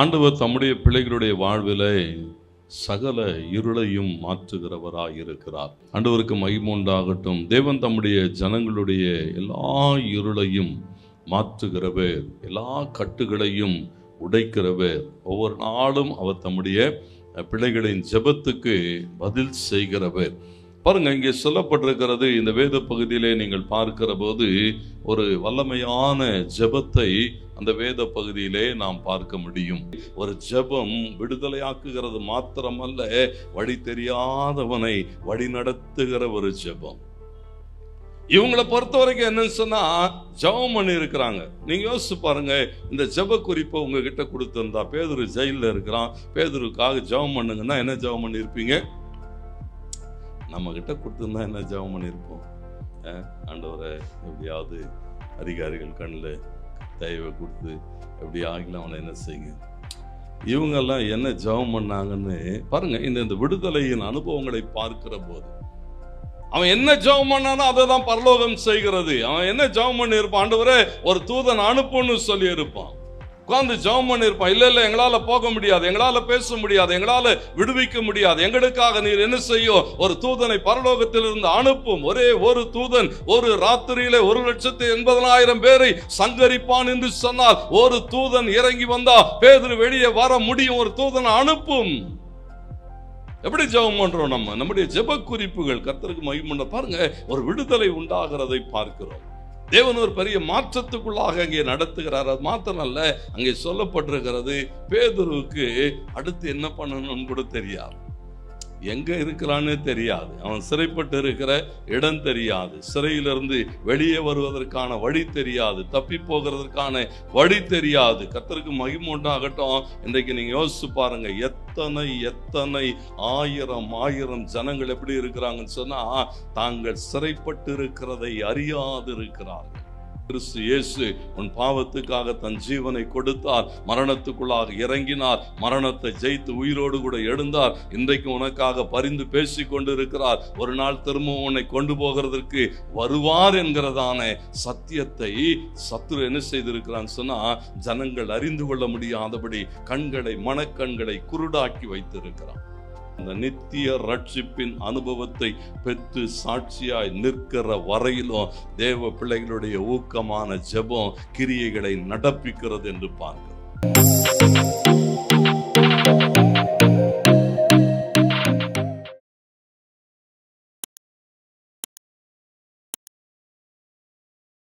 ஆண்டவர் தம்முடைய பிள்ளைகளுடைய வாழ்விலே சகல இருளையும் மாற்றுகிறவராய் இருக்கிறார். ஆண்டவருக்கு மகிமை உண்டாகட்டும். தேவன் தம்முடைய ஜனங்களுடைய எல்லா இருளையும் மாற்றுகிறவர், எல்லா கட்டுகளையும் உடைக்கிறவர். ஒவ்வொரு நாளும் அவர் தம்முடைய பிள்ளைகளின் ஜெபத்துக்கு பதில் செய்கிறவர். பாருங்க, இங்கே சொல்லப்பட்டிருக்கிறது. இந்த வேத பகுதியிலே நீங்கள் பார்க்கிற போது ஒரு வல்லமையான ஜெபத்தை அந்த வேத பகுதியிலே நாம் பார்க்க முடியும். ஒரு ஜெபம் விடுதலையாக்குகிறது மாத்திரமல்ல, வழி தெரியாதவனை வழி நடத்துகிற ஒரு ஜெபம். இவங்களை பொறுத்த வரைக்கும் என்னன்னு சொன்னா, ஜெபம் பண்ணி இருக்கிறாங்க. நீங்க யோசிச்சு பாருங்க, இந்த ஜெப குறிப்பை உங்ககிட்ட கொடுத்திருந்தா, பேதுரு ஜெயிலில் இருக்கிறான், பேதுருக்காக ஜெபம் பண்ணுங்கன்னா என்ன ஜெபம் பண்ணி இருப்பீங்க? நம்ம கிட்ட கொடுத்துருந்தா என்ன ஜெபம் பண்ணியிருப்போம்? ஆண்டவரை எப்படியாவது அதிகாரிகள் கண்ணில் தயவை கொடுத்து எப்படி ஆகிலாம் அவனை என்ன செய்யுங்க. இவங்கெல்லாம் என்ன ஜெபம் பண்ணாங்கன்னு பாருங்க. இந்த விடுதலையின் அனுபவங்களை பார்க்கிற போது அவன் என்ன ஜெபம் பண்ணானோ அதை தான் பரலோகம் செய்கிறது. அவன் என்ன ஜெபம் பண்ணி இருப்பான்? ஆண்டவரே ஒரு தூதன் அனுப்புன்னு சொல்லி இருப்பான். உட்கார்ந்து ஜெபம் பண்ணிருப்பான். இல்ல எங்களால போக முடியாது, எங்களால பேச முடியாது, எங்களால விடுவிக்க முடியாது, எங்களுக்காக நீர் என்ன செய்யும்? ஒரு தூதனை பரலோகத்திலிருந்து அனுப்பும். ஒரே ஒரு தூதன் ஒரு ராத்திரியிலே 1,80,000 பேரை சங்கரிப்பான் என்று சொன்னால், ஒரு தூதன் இறங்கி வந்தா பேதுரு வெளியே வர முடியும். ஒரு தூதன் அனுப்பும். எப்படி ஜெபம் பண்றோம்? நம்முடைய ஜெப குறிப்புகள் கர்த்தருக்கு மகிமை பாருங்க. ஒரு விடுதலை உண்டாகிறதை பார்க்கிறோம். தேவன் ஒரு பெரிய மாற்றத்துக்குள்ளாக அங்கே நடத்துகிறார். அது மாத்திரமல்ல, அங்கே சொல்லப்பட்டிருக்கிறது, பேதுருவுக்கு அடுத்து என்ன பண்ணணும்னு கூட தெரியாது, எங்க இருக்கிறான்னு தெரியாது, அவன் சிறைப்பட்டு இருக்கிற இடம் தெரியாது, சிறையிலிருந்து வெளியே வருவதற்கான வழி தெரியாது, தப்பி போகிறதற்கான வழி தெரியாது. கர்த்தருக்கு மகிமை உண்டாகட்டும். இன்றைக்கு நீங்க யோசிச்சு பாருங்க, எத்தனை ஆயிரம் ஜனங்கள் எப்படி இருக்கிறாங்கன்னு சொன்னா, தாங்கள் சிறைப்பட்டு இருக்கிறதை அறியாது இருக்கிறார்கள். கிறிஸ்து இயேசு உன் பாவத்துக்காக தன் ஜீவனை கொடுத்தார், மரணத்துக்குள்ளாக இறங்கினார், மரணத்தை ஜெயித்து உயிரோடு கூட எழுந்தார். இன்றைக்கு உனக்காக பரிந்து பேசி கொண்டிருக்கிறார். ஒரு நாள் திரும்பவும் உன்னை கொண்டு போகிறதற்கு வருவார் என்கிறதான சத்தியத்தை சத்துரு என்ன செய்திருக்கிறான்னு சொன்னா, ஜனங்கள் அறிந்து கொள்ள முடியாதபடி மனக்கண்களை குருடாக்கி வைத்திருக்கிறான். அந்த நித்திய ரட்சிப்பின் அனுபவத்தை பெற்று சாட்சியாய் நிற்கிற வரையிலும் தேவ பிள்ளைகளுடைய ஊக்கமான ஜெபம் கிரியைகளை நடப்பிக்கிறது என்று பார்க்கிறோம்.